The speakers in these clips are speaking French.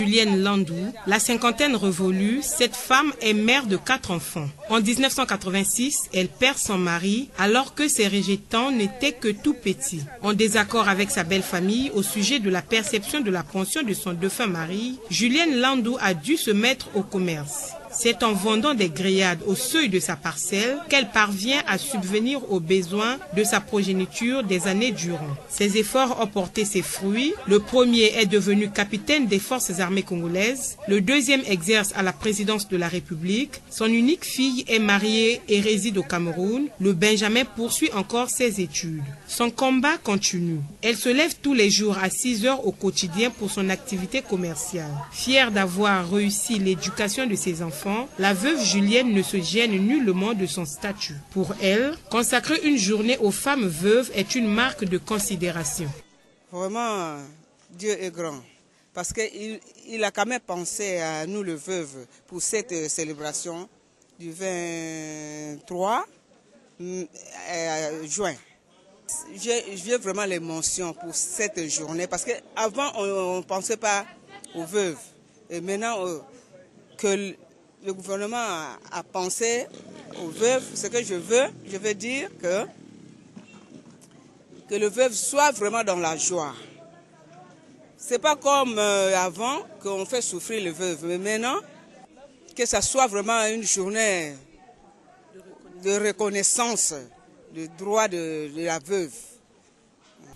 Julienne Landou, la cinquantaine révolue, cette femme est mère de 4 enfants. En 1986, elle perd son mari alors que ses rejetants n'étaient que tout petits. En désaccord avec sa belle famille au sujet de la perception de la pension de son défunt mari, Julienne Landou a dû se mettre au commerce. C'est en vendant des grillades au seuil de sa parcelle qu'elle parvient à subvenir aux besoins de sa progéniture des années durant. Ses efforts ont porté ses fruits. Le premier est devenu capitaine des forces armées congolaises. Le deuxième exerce à la présidence de la République. Son unique fille est mariée et réside au Cameroun. Le Benjamin poursuit encore ses études. Son combat continue. Elle se lève tous les jours à 6 heures au quotidien pour son activité commerciale. Fière d'avoir réussi l'éducation de ses enfants, la veuve Julienne ne se gêne nullement de son statut. Pour elle, consacrer une journée aux femmes veuves est une marque de considération. Vraiment, Dieu est grand. Parce qu'il a quand même pensé à nous, les veuves, pour cette célébration du 23 juin. J'ai vraiment l'émotion pour cette journée. Parce qu'avant, on ne pensait pas aux veuves. Et maintenant que le gouvernement a pensé aux veuves, ce que je veux dire que le veuve soit vraiment dans la joie. C'est pas comme avant qu'on fait souffrir les veuves, mais maintenant que ça soit vraiment une journée de reconnaissance du droit de la veuve.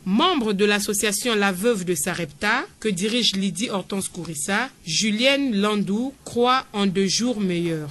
Membre de l'association La Veuve de Sarepta, que dirige Lydie Hortense Kourissa, Julienne Landou croit en de jours meilleurs.